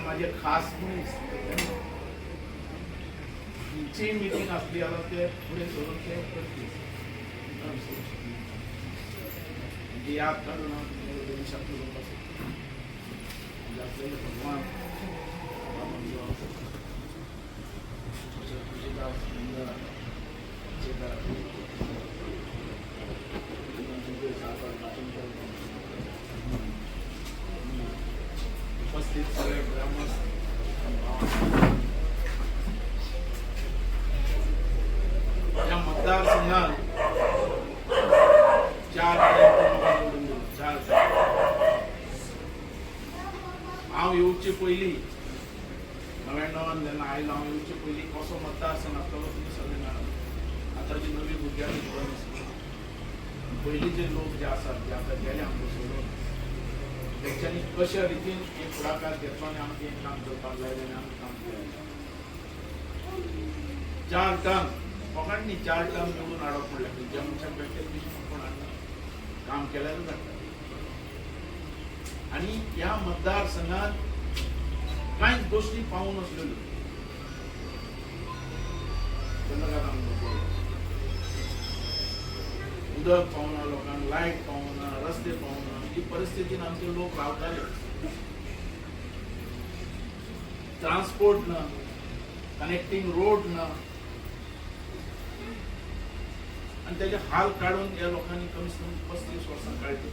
माझे खास मनीस ची मीटिंग असली आता ते पुढे सोडून ते करतील याद काढून भगवान उपस्थित सगळे ग्रामस्थ या मतदारसंघात 4 हांव येवचे पयलीं 99 जेन्ना आयलो हांव येवचे पयलीं कसो मतदारसंघ आसतलो तुमी सगळे जाणात आतांची नवी भुरग्यांनी खबर नासली पयलींचे लोक जे आसात जे आतां गेले आमकां सोडून तेंच्यांनी कशा रितीन एक फुडाकार घेतलो आनी आमकां एक काम करपाक लायलें आनी आमी काम केलें 4 टर्म फकांनी 4 टर्म निवडून हाडप म्हणल्यार जे मनशाक बेठे कोण हाडना काम केल्यारूच जाता आणि या मतदारसंघात कांयच गोष्टी पावून नासल्यो उदक पावना लोकांक लायट पावना रस्ते पावना ही परिस्थितीन आमचे लोक रावताले ट्रान्सपोर्ट ना कनेक्टिंग रोड ना आणि त्याचे हाल काढून या लोकांनी कमीत कमी 35 वर्सां काढली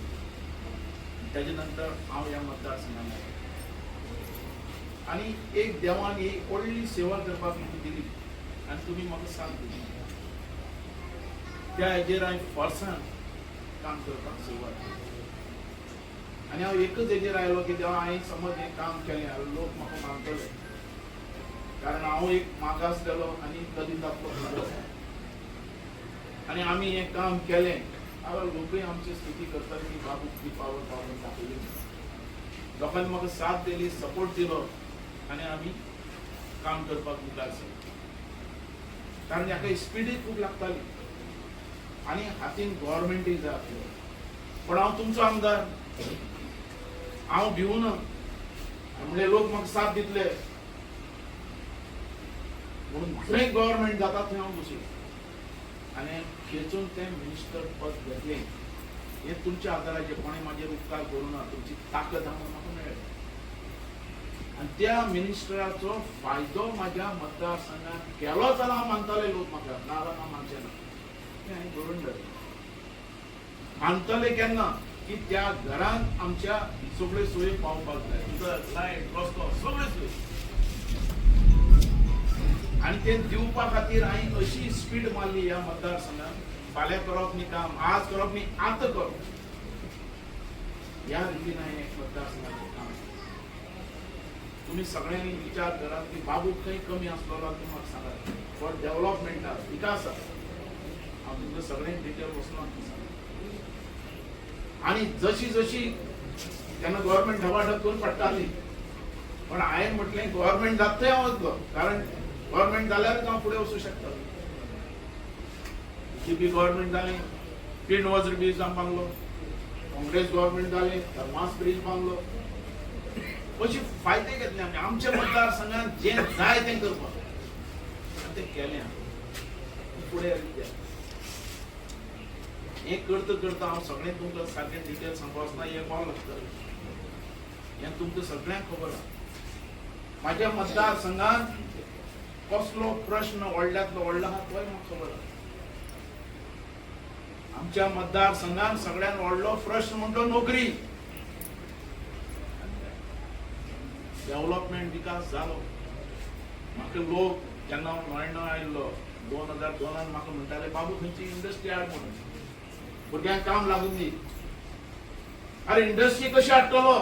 त्याच्या नंतर हांव ह्या मतदारसंघात आयलो आणि एक देवान एक व्हडली सेवा करपाक म्हाका दिली आणि तुमी म्हाका साथ दिली त्या हेजेर हांवें वर्सान काम करपाक सुरवात केली आणि हांव एकच हेजेर आयलो की देवा हांवें समज हें काम केलें जाल्यार लोक म्हाका मानतले कारण हांव एक मागासलेलो आनी कधी दाखलो आणि आमी हें काम केलें जाल्यार लोकूय आमची स्तुती करताले की बाबू कितली पावर पावून दाखयली लोकांनी म्हाका साथ दिली सपोर्ट दिलो आणि आमी काम करपाक मुखार सरले कारण हाका स्पीडूय खूब लागताली आणि हातीन गव्हर्नमेंटूय जाय आसलो पण हांव तुमचो आमदार हांव भिवूना म्हणजे लोक म्हाका साथ दितले म्हणून खंय गव्हर्नमेंट जाता थंय हांव बसलो आणि खेचून ते मिनिस्टर पद घेतलें हे तुमच्या आदाराचे कोणी माझे उपकार करूं ना तुमची ताकद हांव म्हाका मेळ्ळी आणि त्या मिनिस्टराचो फायदो माझ्या मतदारसंघात केलो जाल्यार हांव मानताले लोक म्हाका नाजाल्यार हांव मानचे ना हांवें करून धरलें मानतले केन्ना की त्या घरांत आमच्या सगळ्यो सोयी पावपाक जाय उदक लायट रस्तो सगळ्यो सोयी आणि ते दिवपा खातीर हांवें अशी स्पीड मारली ह्या मतदारसंघात फाल्यां करप न्ही काम आज करप न्ही आतां करप ह्या रितीन हांवें एक मतदारसंघाचें काम तुमी सगळ्यांनी विचार करात की बाबू खंय कमी आसलो तुमी म्हाका सांगात पण डेव्हलपमेंटाक विकासाक हांव तुमकां सगळें डिटेल वचना आणि जशी जशी तेन्ना गव्हर्नमेंट ढबाढब करून पडटाली पण हांवें म्हटलें गव्हर्नमेंट जाता थंय हांव वचलो कारण गव्हर्नमेंट जाल्यारच हांव फुडें वचूं शकता बीजेपी गव्हर्नमेंट जालें ट्विन वॉज ब्रिज बांदलो काँग्रेस गव्हर्नमेंट जालें थर्मास ब्रिज बांदलो अशी फायदे घेतले आमी आमच्या मतदारसंघात जें जाय तें करपाक आनी तें केलें फुडें हें करता करता हांव सगळें तुमकां सारकें डिटेल सांगपाक वचना हें पावल लागतलें हें तुमकां सगळ्यांक खबर आसा म्हाज्या मतदारसंघात कसलो प्रश्न व्हडल्यांतलो व्हडलो आहा तोय म्हाका खबर आसा आमच्या मतदारसंघात सगळ्यात व्हडलो प्रश्न म्हणतो नोकरी डेव्हलपमेंट विकास जालो म्हाका लोक जेन्ना हांव 99 आयिल्लो 2002 म्हाका म्हणटाले बाबू खंयची इंडस्ट्री हाड म्हणून भुरग्यांक काम लागून दी अरे इंडस्ट्री कशी हाडटलो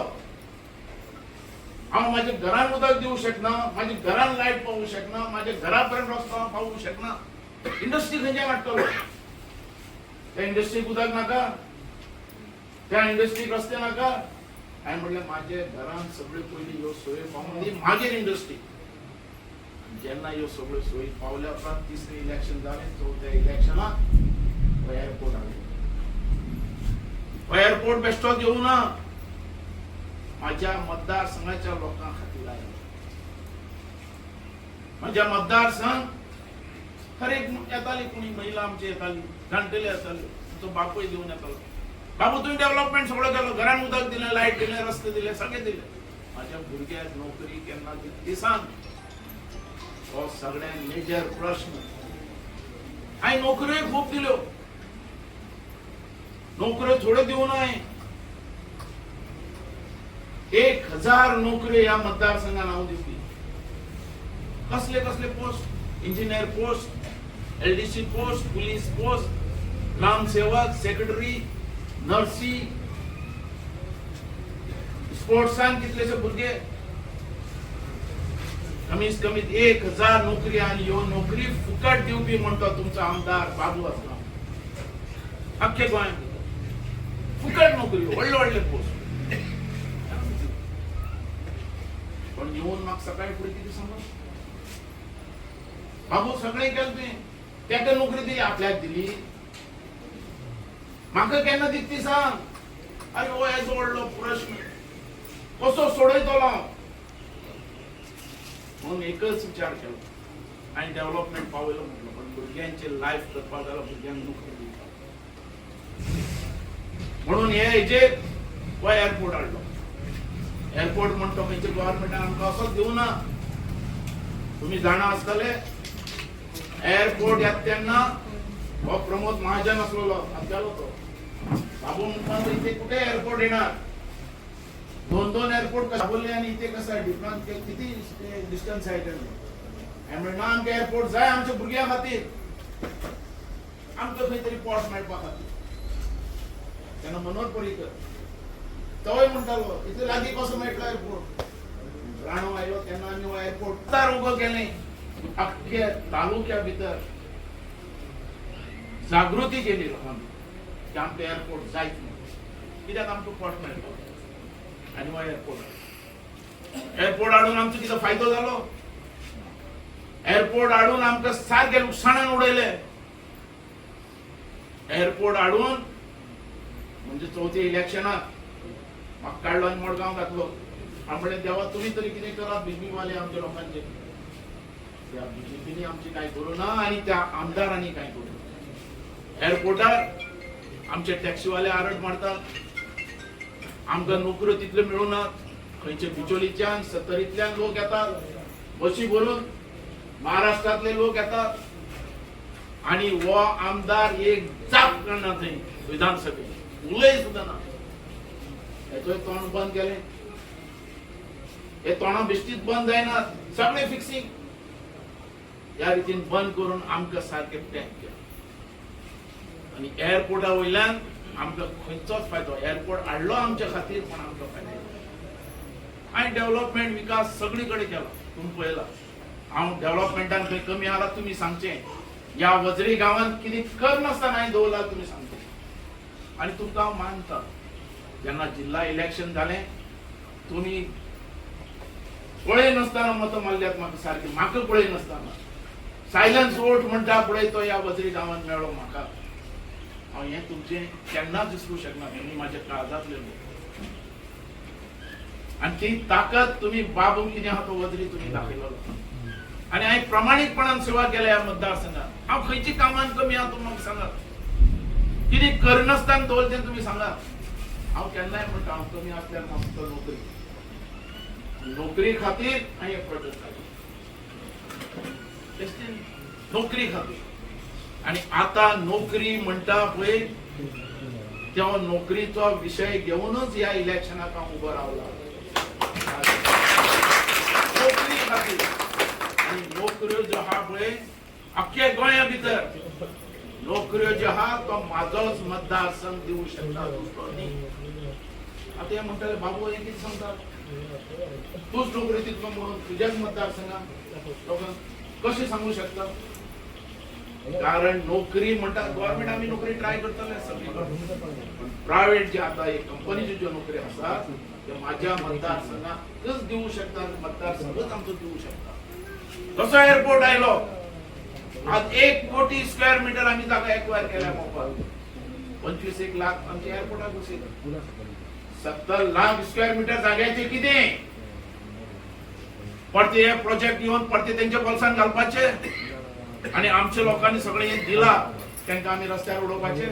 हांव म्हाज्या घरान उदक दिवंक शकना म्हाज्या घरान लायट पावूंक शकना म्हाज्या घरा पर्यंत रस्तो हांव पावूंक शकना इंडस्ट्री खंयच्यान हाडटलो त्या इंडस्ट्रीक उदक नाका त्या इंडस्ट्रीक रस्ते नाका हांवें म्हणलें म्हाज्या घरान सगळ्यो पयलीं ह्यो सोयी पावून दी मागीर इंडस्ट्री जेन्ना ह्यो सगळ्यो सोयी पावल्या उपरांत तिसरें इलेक्शन जालें चवथ्या इलेक्शनाक एअरपोर्ट हाडलो एअरपोर्ट बेश्टोच येवं ना माझ्या मतदारसंघाच्या लोकां खातीर आयलो माझ्या मतदारसंघ हर एक येताली, कोणी महिला आमची येताली, जाणटेले येताले, तो बापूय घेऊन येतालो. बाबू तुम्ही डेव्हलपमेंट सगळं केलं, घरान उदक दिलं, लाईट दिले, रस्ते दिले, सगळे दिले. माझ्या भुरग्याक नोकरी केन्ना दिली ती सांग. हो सगळ्यात मेजर प्रश्न. हाय नोकऱ्यो खूप दिल्यो, नोकऱ्यो थोडे देऊ नये. 1000 नोकरी या मतदारसंघात नाव दिली. कसले कसले post, engineer post, LDC post, police post, ग्रामसेवक, सेक्रेटरी, नर्सी, स्पोर्ट्सान कितलेशे भुरगे. कमीत कमीत 1000 नोकरी, आणि ह्यो नोकरी फुकट दिवपी म्हणतो तुमचा आमदार बाबू असला. अख्खे गोंयांत फुकट नोकरी, व्हडले व्हडले पोस्ट. पण येऊन मग सकाळी पुढे किती सांगा बाबू सगळे केले त्याका नोकरी दिली, आपल्याक दिली, म्हाका केन्ना दिती सांग. अरे हो याचो व्हडलो प्रश्न कसो सोडयतलो. म्हणून एकच विचार केलो आणि डेव्हलपमेंट पावयलो म्हटलं, पण भुरग्यांचे लायफ करपाक जाल्यार भुरग्यांक नोकरी दिवपाक. म्हणून हे हेजे हो एअरपोर्ट हाडलो. एअरपोर्ट म्हणतो म्हणजे गव्हर्नमेंटान आमकां असोच दिवं ना. तुम्ही जाणा आसतले एअरपोर्ट येता तेन्ना हो प्रमोद महाजन असलो आमच्यालो तो बाबू म्हणतो इथे कुठे एअरपोर्ट येणार. 2 एअरपोर्ट कशा बोलले आणि इथे कसं डिफरन्स किती डिस्टन्स आहे त्यांनी. म्हणून आमकां एअरपोर्ट जाय आमच्या भुरग्यां खातीर, आमकां खंय तरी पोट मेळपा खातीर. तेन्ना मनोहर पर्रीकर तोय म्हणटालो इथे लागीं कसो मेळटलो एअरपोर्ट. राणो आयलो तेन्ना आमी हो एअरपोर्ट तार उबो केलें. अख्ख्या तालुक्या भितर जागृती केली लोकांनी की आमकां एअरपोर्ट जायच म्हणून. कित्याक आमकां पोट मेळटलो आनी हो एअरपोर्ट हाडून आमचो कितें फायदो जालो. एअरपोर्ट हाडून आमकां सारके लुकसाणान उडयले. एअरपोर्ट हाडून म्हणजे चवथ्या इलेक्शनाक म्हाका काडलो आनी मडगांव घातलो. हांव म्हणलें देवा तुमी तरी कितें करात बीजेपीवाले आमच्या लोकांचे. त्या बीजेपीनी आमची काय करू ना आणि त्या आमदारांनी काय करू. एअरपोर्टार आमचे टॅक्सीवाले आरड मारतात, आमकां नोकऱ्यो तितल्यो मेळूनात. खंयचे बिचोलीच्यान सत्तरींतल्यान लोक येतात बसी भरून, महाराष्ट्रांतले लोक येतात आणि हो आमदार एक जाप करना थंय विधानसभेत उलय सुद्दां ना. हेचोय तोंड बंद केलें. हे तोंडा बिश्टीत बंद जायनात, सगळे फिक्सिंग ह्या रितीन बंद करून आमकां सारके पॅक केलें. आणि एअरपोर्टा वयल्यान आमकां खंयचोच फायदो. एअरपोर्ट हाडलो आमच्या खातीर पण आमकां फायदो. आणि डेव्हलपमेंट विकास सगळी कडेन केला. तुम्ही पळयला हांव डेव्हलपमेंटान खंय कमी आला तुमी सांगचें. ह्या वजरी गांवांत कितें कर नासतना हांवें दवरला तुमी सांगचें. आणि तुमकां हांव मानता. जेन्ना जिल्हा इलेक्शन जालें तुमी पळय नासतना मतां मारल्यात म्हाका सारकी. म्हाका पळय नासतना सायलन्स वोट म्हणटा पळय तो ह्या वजरी गांवांत मेळ्ळो म्हाका. हांव हें तुमचें केन्नाच विसरूंक शकना. तुमी म्हाज्या काळजांतले लोक. आणि ती ताकद तुम्ही बाबू कितें आहा तो वजरी तुमी दाखयलो. आणि हांवें प्रामाणीकपणान सेवा केल्या ह्या मतदारसंघात. हांव खंयची कामान कमी आहा तुमी म्हाका सांगात. कितें करनासतना दवरचें तुमी सांगात. हांव केन्नाय म्हणटा हांव कमी आसल्यार म्हाका नोकरी नोकरी खातीर हांवें प्रोटेस्ट केलो. नोकरी खातीर. आणि आता नोकरी म्हणटा पळय त्या नोकरीचो विशय घेऊनच ह्या इलेक्शनाक हांव उबो रावला. नोकरी खातीर. आणि नोकऱ्यो ज्यो आहा पळय अख्ख्या गोंया भितर नोकऱ्यो ज्यो आहा तो म्हाजोच मतदारसंघ दिवंक शकता दुसरो न्ही. आता हे म्हणटाले बाबू हे कितें सांगता तूच नोकरी दितलो म्हणून तुज्याच मतदारसंघात लोकांक कशें सांगू शकता. कारण नोकरी म्हणटा गव्हर्नमेंट आमी नोकरी ट्राय करतले सगळी. प्रायव्हेट जे आता कंपनीच्यो ज्यो नोकरी आसात त्यो माझ्या मतदारसंघातच दिवंक शकता. मतदारसंघच आमचो दिवंक शकता. कसो एअरपोर्ट आयलो आज 1 कोटी स्क्वेअर मीटर आम्ही जागा एक्वायर केल्या मोफत. 25 लाख आमच्या एअरपोर्टाक बसयता. 70 लाख स्क्वेअर मीटर जाग्याचे कितें परते हे प्रोजेक्ट येऊन परते त्यांच्या बोल्सान घालपाचे आणि आमच्या लोकांनी सगळे हे दिला त्यांना आम्ही रस्त्यावर उडोवपाचे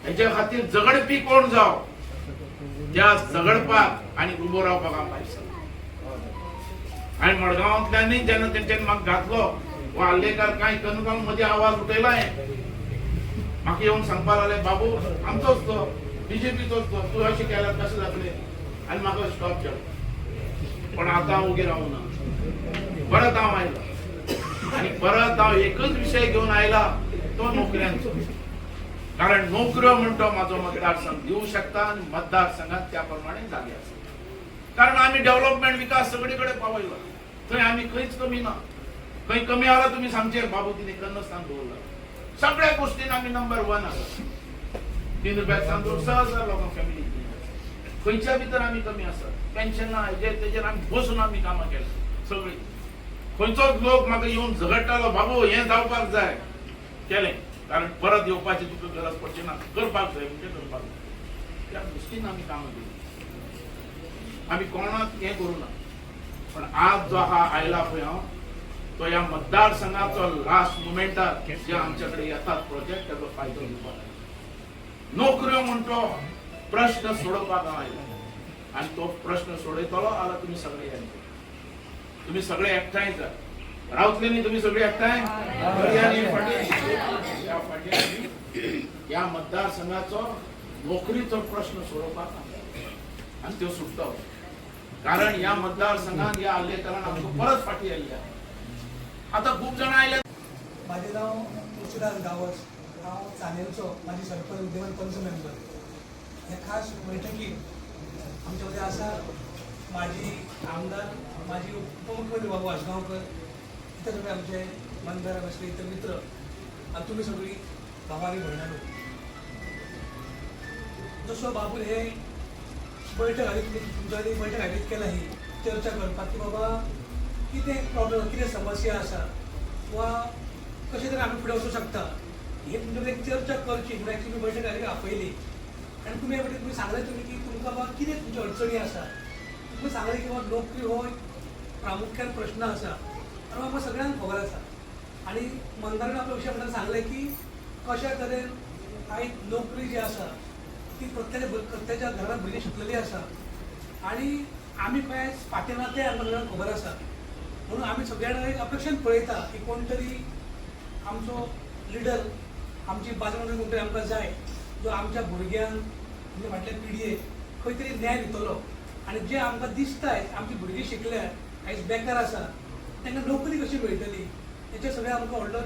हेच्या खातीर झगडपी कोण जाव त्या झगडपाक आणि उबो रावपाक आमकां दिसता आणि मडगांवांतल्यानी जेन्ना तेंच्यानी म्हाका घातलो वो हल्लेकार कांय करना मध्ये आवाज उठयला म्हाका येवन सांगपाक लागले बाबू आमचोच तो बीजेपीचोच तो तूं अशें केल्यार कशें जातलें आनी म्हाका स्टॉप केलो पण आतां हांव उगी रावना परत हांव आयलो आणि परत हांव एकच विशय घेवन आयला तो नोकऱ्यांचो कारण नोकऱ्यो म्हणतो माझो मतदारसंघ दिवं शकता आणि मतदारसंघात त्या प्रमाणे जागे आसा कारण आम्ही डेव्हलपमेंट विकास सगळीकडे पावयला थंय आम्ही खंयच कमी ना खंय कमी आला तुम्ही सांगचे बाबू तिने कन्नस्थान दवरला सगळ्या गोष्टीन आम्ही नंबर 1 आसा 3 रुपया तांदूळ 6,000 लोकांक फॅमिली खंयच्या भितर आम्ही कमी आसा पेन्शन ना हेजेर तेजेर आम्ही बसून आम्ही कामां केली सगळी खंयचोच लोक म्हाका येवन झगडटालो बाबू हे जावपाक जाय केलें कारण परत येवपाची तुका गरज पडची ना करपाक जाय म्हणजे करपाक जाय त्या दृश्टीन आम्ही कामां केली आम्ही कोणाक हे करू ना पण आज जो हा आयला पळय हांव तो या मतदारसंघाचो लास्ट मुमेंटार जे आमच्याकडे येतात प्रोजेक्ट त्याचो फायदो घेवपाक नोकऱ्यो म्हणतो प्रश्न सोडोवपाक आयला आणि तो प्रश्न सोडयतलो आला तुम्ही सगळे येता तुम्ही सगळे एकठांय जा रावतले न्ही तुम्ही सगळे एकठांय या मतदारसंघाचो नोकरीचो प्रश्न सोडोवपाक आणि तो सुटतो कारण या मतदारसंघात या हल्लेकरान आमकां परत फाटी आयली आता खूप जण आयले माझे नाव तुळशीदास गावस हांव चानेलचो माजी सरपंच विद्यमान पंच मेंबर ह्या खास बैठकीत आमच्या मध्ये आसा माजी आमदार माजी उपमुख्यमंत्री बाबू आसगांवकर इतर सगळे आमचे मंदार बसले इतर मित्र आणि तुम्ही सगळी भावानी भयणानो जसो बाबू हे बैठक आयोजित तुमच्या बैठक आयोजित केला ही चर्चा करपाक की बाबा कितें प्रॉब्लेम कितें समस्या आसा वा कशें तरी आमी फुडें वचूंक शकता हे तुमचे एक चर्चा करची म्हणून एक्चुअली बैठक आयोजित आपयली आनी तुमी हे तुम्ही सांगले तुमी की तुमकां बाबा कितें तुमच्यो अडचणी आसा तुमी सांगले की बाबा नोकरी हो प्रामुख्यान प्रश्न आसा आनी म्हाका सगळ्यांक खबर आसा आनी मंदारान आपल्या विशय म्हणून सांगले की कशा तरेन आयज नोकरी जी आसा ती प्रत्येकाच्या घरात भुरगीं शिकलेली आसा आनी आमी खंय फाटीं ना तें आमकां खबर आसा म्हणून आमी सगळ्या जाणां एक अपेक्षेन पळयता की कोण तरी आमचो लिडर आमची बाजू कोण तरी आमकां जाय जो आमच्या भुरग्यांक म्हणजे फाटल्या पिडयेक खंय तरी न्याय दितलो आनी जे आमकां दिसताय आमची भुरगीं शिकल्यात आयज बेकार आसा तांकां नोकरी कशी मेळटली हेचेर सगळें आमकां व्हडलो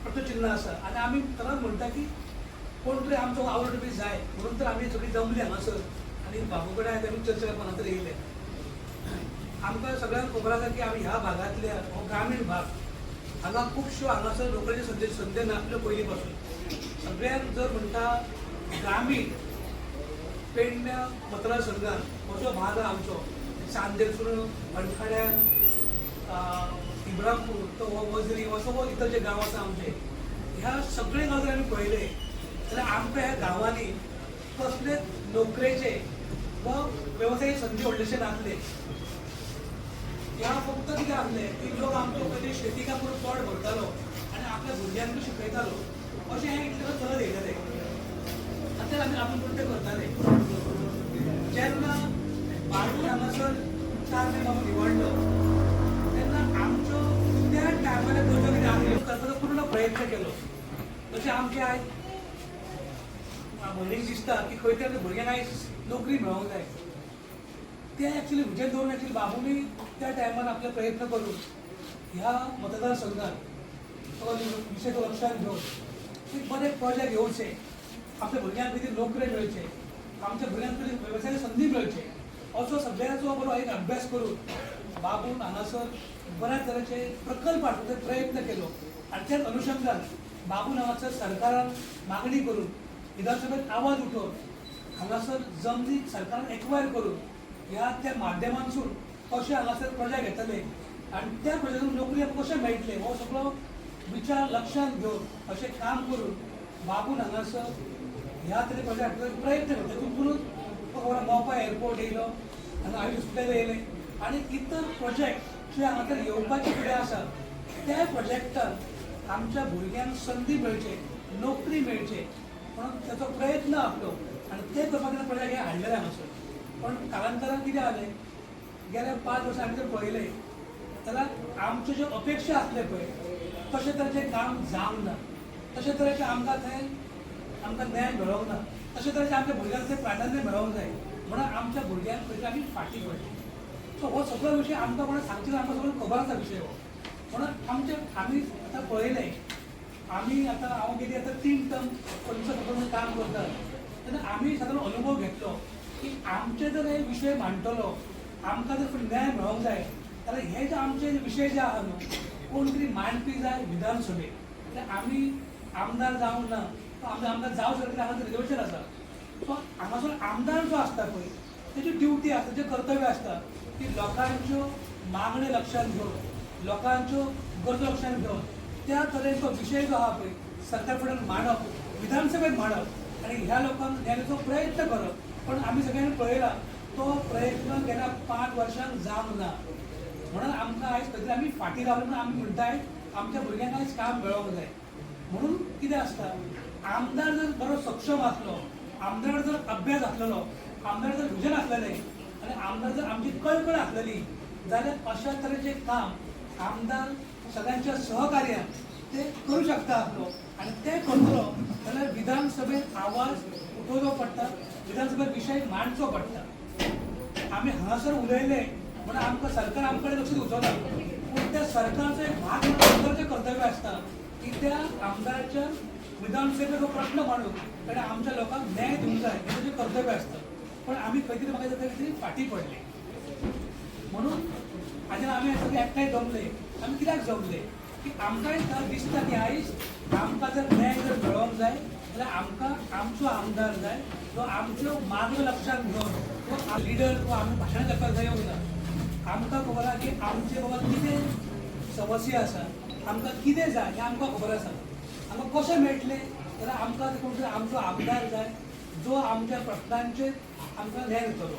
प्रश्नचिन्ह आसा आनी आमी तरच म्हणटा की कोण तरी आमचो आवड बी जाय म्हणून तर आमी सगळीं जमली हांगासर आनी बाबू कडेन आमी चर्चा करपाक हांगासर येयले आमकां सगळ्यांक खबर आसा की आमी ह्या भागांतल्या हो ग्रामीण भाग हांगा खुबश्यो हांगासर नोकरेच्यो संदी नासल्यो पयलीं पासून सगळ्यांक जर म्हणटा ग्रामीण पेडण्या मतदारसंघात हो जो भाग आहा आमचो चांदेसूर अणखाड्यान इब्रामपूर तो वजरी असो हो इतर जे गांव आसा आमचे ह्या सगळे गांव जर आमी पळयले जाल्यार आमकां ह्या गांवांनी कसलेच नोकरेचे वा वेवसायीक संदी व्हडलेशे नासले ह्या फक्त कितें आसलें की लोक आमचो खंय शेती काम करून पोट भरतालो आनी आपल्या भुरग्यांक शिकयतालो अशें हें इतलें चलत येयलेलें आतां आमी आपण कोण तें करताले जेन्ना बाळून हांगासर 4 मे बाबा निवडलो तेन्ना आमचो त्या टायमार गरजो कितें आसल्यो करपाचो पूर्ण प्रयत्न केलो जशें आमचे आयज भयणीक दिसता की खंय तरी भुरग्यांक आयज नोकरी मेळोंक जाय ते एक्चुअली विजय दवरून एक्चुअली बाबूनी त्या टायमार आपले प्रयत्न करून ह्या मतदारसंघात तो विशय तो लक्षात घेवन एक बरे प्रोजेक्ट येवचे आपल्या भुरग्यांक भितर नोकरी मेळचे आमच्या भुरग्यांक भितर वेवसायाची संदी मेळचे असो सगळ्यांचो बरो एक अभ्यास करून बाबून हांगासर बऱ्या तरेचे प्रकल्प हाडपाचो प्रयत्न केलो आनी त्याच अनुशंगान बाबून हांगासर सरकारान मागणी करून विधानसभेत आवाज उठोवन हांगासर जमनी सरकारान एक्वायर करून ह्या त्या माध्यमांसून कशें हांगासर प्रोजेक्ट घेतले आनी त्या प्रोजेक्टान नोकरी कशें मेळटले हो सगळो विचार लक्षांत घेवन अशें काम करून बाबून हांगासर ह्या तरे प्रोजेक्ट प्रयत्न करता तितूनच मोपा एअरपोर्ट येयलो हांगा आयुष हॉस्पिटल येयलें आनी इतर प्रोजेक्ट जे हांगा येवपाची पिढी आसा त्या प्रोजेक्टान आमच्या भुरग्यांक संदी मेळचे, नोकरी मेळचे म्हणून त्याचो प्रयत्न आपलो आणि ते करपाक प्रोजेक्ट हे हाडलेले हांगासर. पण कालांतरान कितें जालें, गेल्या 5 वर्सां आमी जर पळयलें जाल्यार आमच्यो ज्यो अपेक्षा आसले पळय तशे तरेचें काम जावंक ना, तशे तरेचें आमकां थंय आमकां न्याय मेळोंक ना, तशे तरेचें आमच्या भुरग्यांक थंय प्राधान्य मेळोंक जाय म्हणून आमच्या भुरग्यांक खंय आमी फाटीं पडले. सो हो सगळो विशय आमकां कोणा सांगचे आमकां सगळो खबर आसा विशय हो. म्हणून आमी आतां पळयलें, आमी आतां हांव गेली आतां 3 टर्म पंच काम करता तेन्ना आमी सगळो अनुभव घेतलो की आमचे जर हे विशय मांडटलो, आमकां जर न्याय मेळोंक जाय जाल्यार हे जे आमचे विशय जे आहा न्हू कोण तरी मांडपी जाय विधानसभेक. तर आमी आमदार जावंक ना, आमदार जावं जाल्यार हांगा रिजर्वेशन आसा. सो हांगासर आमदार जो आसता पळय तेची ड्युटी आसता, जें कर्तव्य आसता की लोकांच्यो मागण्यो लक्षांत घेवन, लोकांच्यो गरजो लक्षांत घेवन त्या तरेचो विशय जो आहा पळय सरकार फुड्यान मांडप, विधानसभेत मांडप आनी ह्या लोकांक न्यायाचो प्रयत्न करप. पण आमी सगळ्यांनी पळयला तो प्रयत्न गेल्या 5 वर्सांक जावंक ना. म्हणून आमकां आयज खंय तरी आमी फाटीं रावले म्हणून आमी म्हणटाय आमच्या भुरग्यांक आयज काम मेळोंक जाय. म्हणून कितें आसता, आमदार जर बरो सक्षम आसलो, आमदार जर अभ्यास आसलेलो, आमदार जर विजन आसलेलें आनी आमदार जर आमची कळकळ आसलेली जाल्यार अशा तरेचें काम आमदार सगळ्यांच्या सहकार्यान ते करूं शकता आसलो आनी ते करतलो जाल्यार विधानसभेत आवाज उठोवचो पडटा, विधानसभेत विशय मांडचो पडटा. आमी हांगासर उलयले म्हणून आमकां सरकार आमचे कडेन लक्ष दिवचो ना, पूण त्या सरकारचो एक भाग म्हणून कर्तव्य आसता की त्या आमदाराच्या विधानसभेचो प्रश्न मांडून ताणें आमच्या लोकांक न्याय दिवंक जाय हें ताचें कर्तव्य आसता. पण आमी खंय तरी म्हाका दिसता तरी फाटीं पडले. म्हणून हाजेर आमी सगळे एकठांय जमले. आमी कित्याक जमले की आमकांय दिसता की आयज आमकां जर न्याय जर मेळोंक जाय जाल्यार आमकां आमचो आमदार जाय जो आमच्यो मागण्यो लक्षांत घेवन तो लिडर किंवा आमी भाशण करपाक जाय येवंक ना. आमकां खबर आसा की आमचे बाबा कितें समस्या आसा, आमकां कितें जाय हें आमकां खबर आसा. आमकां कशें मेळटलें जाल्यार आमकां कोण तरी आमचो आमदार जाय जो आमच्या प्रश्नांचेर आमकां न्याय दितलो.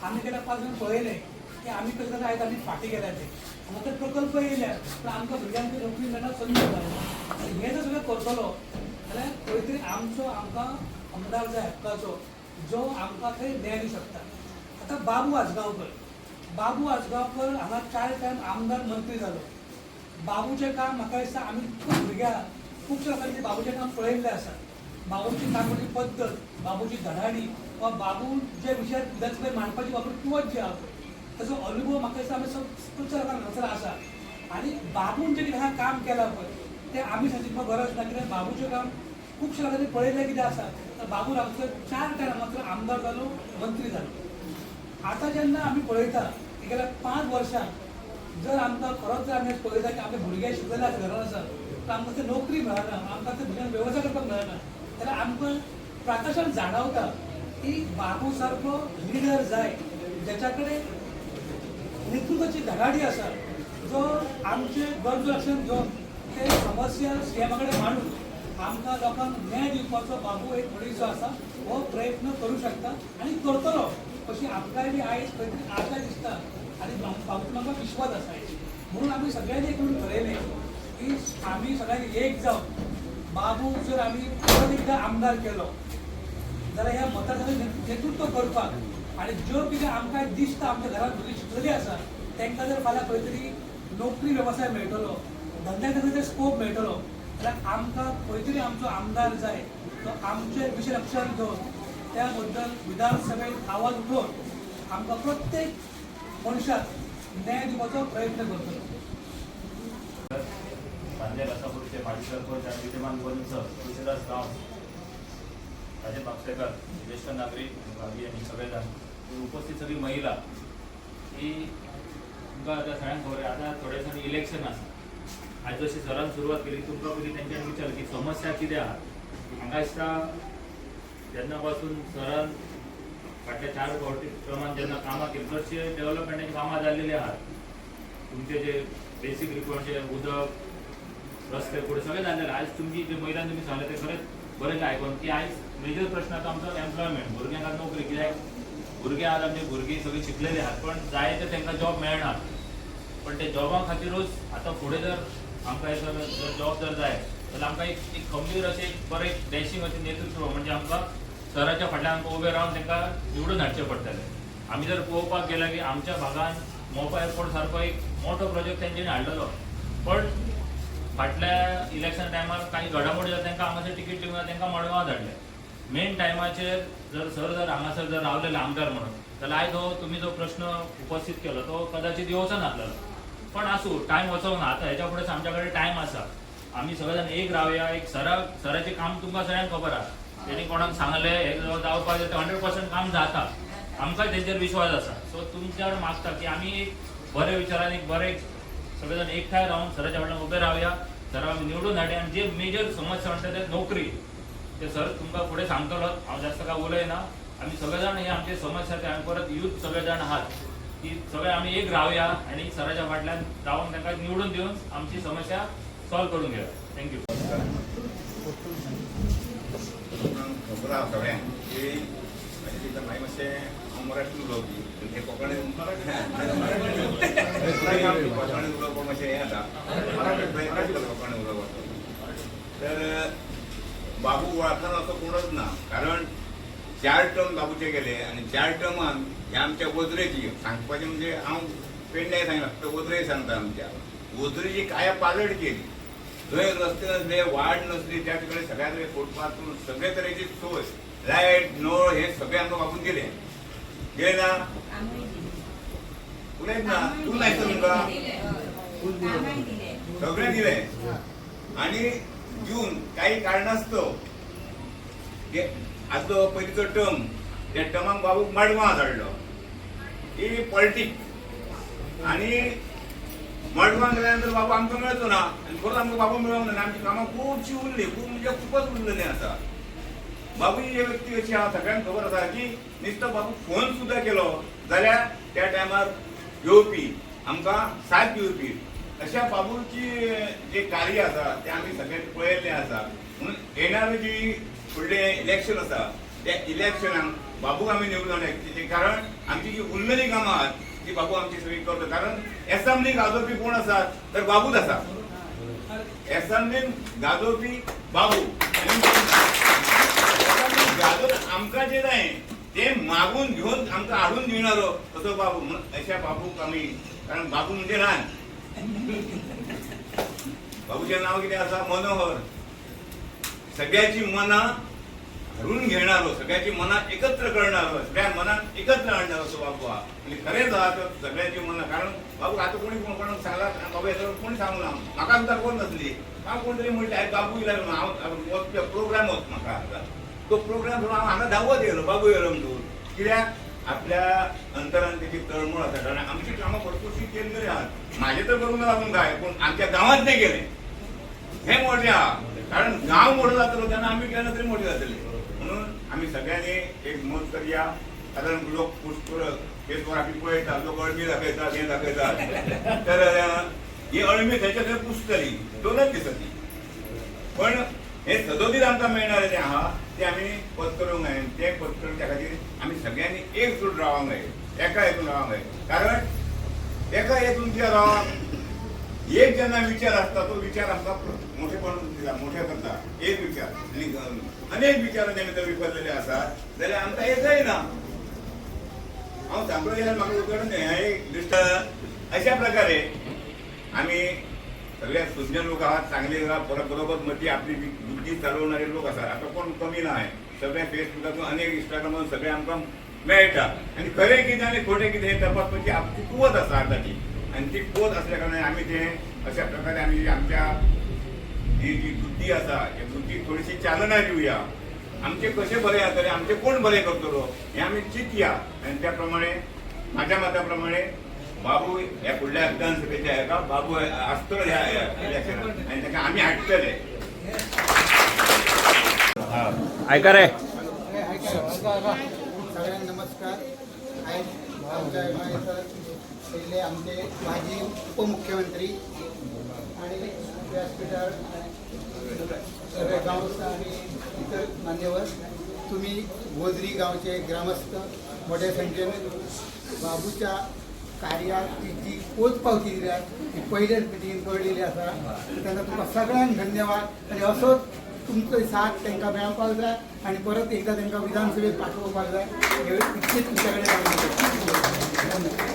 आमी गेल्या 5 वर्सां पळयलें की आमी कशें तरी आयज आमी फाटीं गेल्या ते हांगा तर प्रकल्प येयल्या पण आमकां भुरग्यांक नोकरी मेळना संदी मेळना. आनी हें जर सगळें करतलो जाल्यार खंय तरी आमकां आमदार जाय हक्काचो जो आमकां थंय न्याय दिवंक शकता. आतां बाबू आसगांवकर हांगा 4 टायम आमदार मंत्री जालो. बाबूचें काम म्हाका दिसता आमी भुरग्यां खुबशे लोकांनी बाबूचें काम पळयल्लें आसा. बाबूची काम करची पद्दत, बाबूची धडाडी वा बाबू जे विशय विधानसभेत मांडपाची बाबू कुवत जी आहा पळय ताचो अनुभव म्हाका दिसता आमी खुबशे लोकांक हांगासर आसा. आनी बाबून जें कितें काम केलां पळय तें आमी सांगची गरज ना, कित्याक बाबूचें काम खुबशे लोकांनी पळयलें कितें आसा तर बाबू हांगासर 4 टायम हांगासर आमदार जालो, मंत्री जालो. आतां जेन्ना आमी पळयता की गेल्या 5 वर्सां जर आमकां खरोच जर आमी पळयता की आमचे भुरगे शिकलेले आसा घरान आसा तर आमकां थंय नोकरी मेळना, आमकां थंय भुरग्यांक वेवसाय करपाक मेळना जाल्यार आमकां प्रकाशान जाणवता की बाबू सारको लिडर जाय जेच्या कडेन नेतृत्वाची धडाडी आसा, जो आमचे गरजो लक्षांत घेवन ते समस्या सीएमा कडेन मांडून आमकां लोकांक न्याय दिवपाचो बाबू एक मनीस जो आसा हो प्रयत्न करूं शकता आनी करतलो अशी आमकांय बी आयज खंय तरी आशा दिसता आनी बाबूचो म्हाका विश्वास आसा. म्हणून आमी सगळ्यांनी एक करून ठरयलें की आमी सगळ्यांनी एक जावन बाबू जर आमी परत एकदा आमदार केलो जाल्यार ह्या मतदारसंघाचें नेतृत्व करपाक आनी ज्यो कितें आमकां दिसता आमच्या घरांत भुरगीं शिकलेलीं आसा तांकां जर फाल्यां खंय तरी नोकरी वेवसाय मेळटलो, धंद्याक जर स्कोप मेळटलो जाल्यार आमकां खंय तरी आमचो आमदार जाय तो आमचे विशय लक्षांत घेवन त्या बद्दल विधानसभेत आवाज उठोवन आमकां प्रत्येक मनशाक न्याय दिवपाचो प्रयत्न करतलो. सांजे रसापूरचे माजी सरपंच आणि विद्यमान पंच तुळशीदास गाव, राजे बापसेकर, ज्येष्ठ नागरिक भावी आणि सगळेजण उपस्थित सगळी महिला ही तुमकां आतां सगळ्यांक खबर आहे. आतां थोडे दिसांनी इलेक्शन आसा. आज जशी सरान सुरवात केली तुमकां पयलीं तेंच्यांनी विचारलें की समस्या कितें आहा. म्हाका दिसता जेन्ना पासून सरान फाटल्या 4 फावटी प्रमाण जेन्ना कामां केली चडशे डेव्हलपमेंटाची कामां जाल्लेली आहात. तुमचे जे बेसीक रिक्वायरमेंट म्हणजे उदक, रस्ते पुढे सगळे जाल्लेले. आज तुमची जे महिलांनी तुम्ही सांगले ते खरेंच बरें आयकून की आयज मेजर प्रश्न आतां आमचो एम्प्लॉयमेंट, भुरग्यांक आतां नोकरी. कित्याक भुरगे आज आमचे भुरगीं सगळीं शिकलेली आहात पण जाय ते तांकां जॉब मेळना. पण ते जॉबा खातीरूच आतां फुडें जर आमकां जर जॉब जर जाय जाल्यार आमकां एक खंबीर अशें एक बरें एक डॅशिंग अशें नेतृत्व म्हणजे आमकां सराच्या फाटल्यान आमकां उबें रावन तांकां निवडून हाडचें पडटलें. आमी जर पळोवपाक गेल्यार की आमच्या भागान मोपा एअरपोर्ट सारको एक मोठो प्रोजेक्ट तेंच्यांनी हाडलेलो, पण फाटल्या इलेक्शन टायमार काही घडामोडी जाता तांकां हांगासर तिकीट दिवंक ना, तांकां मडगांव धाडले. मेन टायमाचेर जर सर जर हांगासर जर रावलेले आमदार म्हणून जाल्यार आयज हो तुमी जो प्रश्न उपस्थित केलो तो कदाचित येवचो नासलेलो. पण आसूं टायम वचोंक ना, आतां हेच्या फुडें आमच्या कडेन टायम आसा. आमी सगळे जाण एक रावया. एक सराचें काम तुमकां सगळ्यांक खबर आसा. तेणी कोणाक सांगलें हे जावपाक ते 100% काम जाता. आमकांय तेंचेर विश्वास आसा. सो तुमच्या मागता की आमी एक बरे विचारान एक बरे सगळे जाण एकठांय रावन सराच्या फाटल्यान उबे रावया. सराक आमी निवडून हाडया आनी जे मेजर समस्या म्हणटा ते नोकरी ते सर तुमकां फुडें सांगतलो. हांव जास्त काय उलयना. आमी सगळे जाण हे आमचे समस्या ते आमी परत यूथ सगळे जाण आहात की सगळे आमी एक रावया आनी सराच्या फाटल्यान रावन तांकां निवडून दिवन आमची समस्या सॉल्व करून घेवया. थँक्यू. खबर आहा सगळ्यांक की म्हणजे मागीर मातशें हांव मराठीन उलोवपी हे कोंकणी उलोवपाक मातशें हें जाता. कोंकणी उलोवपाक तर बाबू वळखना असो कोणूच ना. कारण 4 टर्म बाबूचे गेले आनी 4 टर्मान हे आमच्या वज्रेची सांगपाचें म्हणजे हांव पेडण्याक सांगला फक्त वज्रे सांगता. आमच्या वज्रेची काया पालट केली. थंय रस्ते नसले, वाड नसली, त्या ठिकाणी सगळ्या फुटपाथ सगळे तरेची सोय, लायट नळ हे सगळे आमकां बाबून गेले ना. उलयत ना तूं लायता तुमकां सगळें दिलें आनी दिवन काही कारणास्तव आजलो पयलींचो टर्म त्या टर्माक बाबूक मडगांव धाडलो. ही पॉलिटिक्स आनी मडगांव गेल्या नंतर बाबू आमकां मेळचो ना आनी खरोच आमकां बाबू मेळोंक ना. आमची कामां खुबशीं उरलीं, खूब म्हणजे खूपच उरलेलीं आसा. बाबू ही व्यक्ती अशी आहा सगळ्यांक खबर आसा की नुसतो बाबू फोन सुद्दां केलो जाल्यार त्या टायमार येवपी आमकां साथ दिवपी अशा बाबूची जे कार्य आसा ते आमी सगळे पळयल्लें आसा. म्हणून येणारें जी फुडलें इलेक्शन आसा त्या इलेक्शनाक बाबूक आमी निवडून हाडया. कारण आमची जी उरलेलीं कामां आहात ती बाबू आमची सगळी करता. कारण एसेंब्ली गाजोवपी कोण आसात तर बाबूच आसा. एसेंब्लीन गाजोवपी बाबू गाजोवन आमकां जे जाय ते मागून घेवन आमकां हाडून दिवणारो असो बाबू. अशा बाबूक आमी कारण बाबू म्हणजे रान. बाबूचें नांव कितें आसा मनोहर. सगळ्याची मनां हाडून घेणारो, सगळ्याची मनां एकत्र करणारो, सगळ्या मनांक एकत्र हाडणारो असो बाबू आहा. आनी खरेंच आहा तो सगळ्याची मनां. कारण बाबू आतां कोणी कोणाक सांगला बाबू येता कोणी सांगूना. म्हाका सुद्दां कोण नासली. हांव कोण तरी म्हणटा बाबू येयला हांव प्रोग्राम वच म्हाका आतां तो प्रोग्राम सोडून हांव हांगा धांवत येयलो बाबू येयलो म्हणून. कित्याक आपल्या अंतरान तेची तळमळ आसा. कारण आमची कामां भरपूरशीं केल्ली आहात. म्हाजें तर करूंक लागून काय पूण आमच्या गांवांत तें गेलें हें मोठें आहा. कारण गांव मोठो जातलो तेन्ना आमी केन्ना तरी मोठी जातली. म्हणून आमी सगळ्यांनी एक मत करया. कारण लोक फेसबुकार आमी पळयता लोक अळमी दाखयतात हें दाखयतात तर ही अळमी थंयच्या थंय पुसतली 2च दिसांनी. पण हे सदोदीत आमकां मेळणारें जें आहा तें आमी पत्करूंक जाय. तें पत्करूंक त्या खातीर आमी सगळ्यांनी एकजूट रावंक जाय, एका हेतून रावंक जाय. कारण एका हेतून कितें रावप एक जेन्ना विचार आसता तो विचार आमकां मोठेपण दिता, मोठे करता. एक विचार आनी अनेक विचार जे भितर विफरलेले आसात जाल्यार आमकां एक जायना. हांव सांगलो जाल्यार म्हाका उदाहरण एक दिसता. अशा प्रकारे आमी सगळे सुज्ञ लोक आहात, चांगले आहात, बरोबर मती आपली बुद्धी चालवणारे लोक आसात. आता कोण कमी नाही. सगळे फेसबुकातून अनेक इंस्टाग्रामातून सगळे आमकां मेळटा आनी खरें कितें आनी खोटें कितें हें तपासपाची आमची कुवत आसा आतांची. आनी ती कुवत असल्या कारणान आमी तें अशा प्रकारे आमी आमच्या ही जी बुद्धी आसा हे बुद्धी थोडीशी चालना दिवया. आमचे कशें बरें जातलें, आमचे कोण बरें करतलो हें आमी चिंतया. आनी त्या प्रमाणे म्हाज्या मता प्रमाणे बाबू ह्या फुडल्या विधानसभेच्या हेका बाबू आसतलो ह्या इलेक्शनाक आनी ताका आमी हाडटले. ऐका रे सगळ्यांना नमस्कार. आज आमच्या पहिले आमचे माजी उपमुख्यमंत्री आणि व्यासपीठार सगळे गावस्थ आणि इतर मान्यवर, तुम्ही गोजरी गावचे ग्रामस्थ मोठ्या संख्येने बाबूच्या कार्याची जी पोच पावती दिल्या ती पहिल्याच मिटींगेन कळलेली आसा तेन्ना तुमकां सगळ्यांक धन्यवाद आनी असोच तुमचो साथ तांकां मेळपाक जाय आनी परत एकदां तांकां विधानसभेत पाठोवपाक जाय हे इतकेच तुमच्या कडेन धन्यवाद.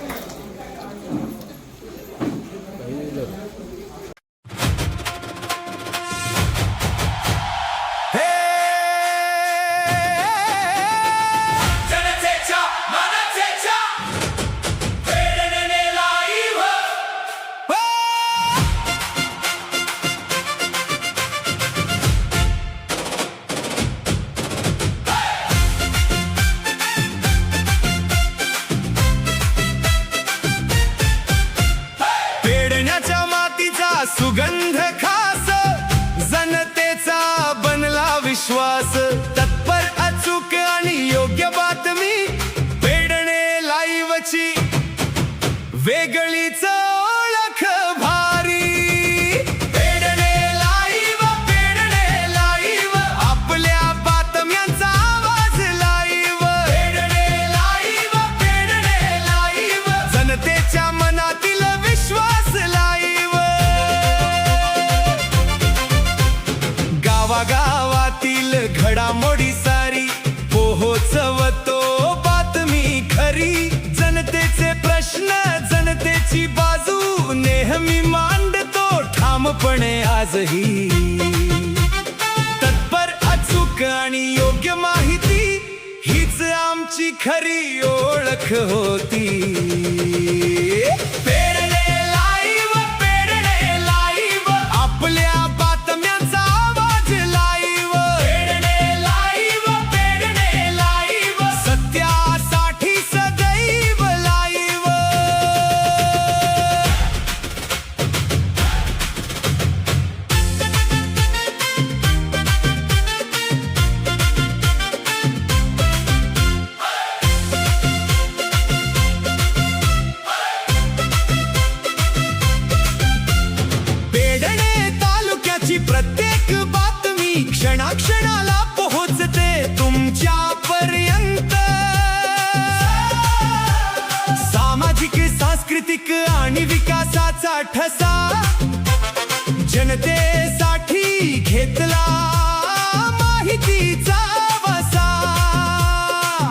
जनतेच्या मनातेच्या प्रेरणेने लाईव्ह पेडण्याच्या मातीचा सुगंध खास जनतेचा बनला विश्वास तत्पर अचूक आणि योग्य बातमी पेडणे लाईव्हची वेगळीच ओळख भारी पेडणे लाईव्ह आपल्या बातम्यांचा आवाज लाईव्ह पेडणे लाईव्ह जनतेच्या मनातील विश्वास लाईव्ह गावागावातील घडामोडी सारी पोहोचवतो बातमी खरी जनतेचे प्रश्न जनतेची बाजू नेहमी मांडतो ठामपणे आजही तत्पर अचूक आणि योग्य माहिती हीच आमची खरी ओळख होती पेडणे लाईव्ह आपल्या बातम्यांचा आवाज पेडणे लाईव्ह सत्यासाठी सदैव लाईव्ह पेडणे तालुक्याची प्रत्येक बातमी क्षणाक्षणाला पोहोचते तुमच्या पर्यंत सामाजिक सांस्कृतिक आणि विकासाचा ठसा जनतेसाठी घेतला माहितीचा वसा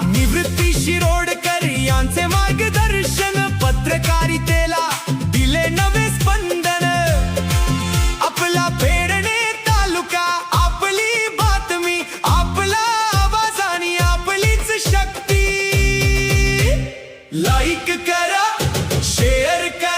निवृत्ती शिरोडकर यांचे मार्गदर्शन पत्रकारितेला दिले नवे स्पंदन आपला पेडणे तालुका आपली बातमी आपला आवाज आणि आपलीच शक्ती लाईक करा शेअर करा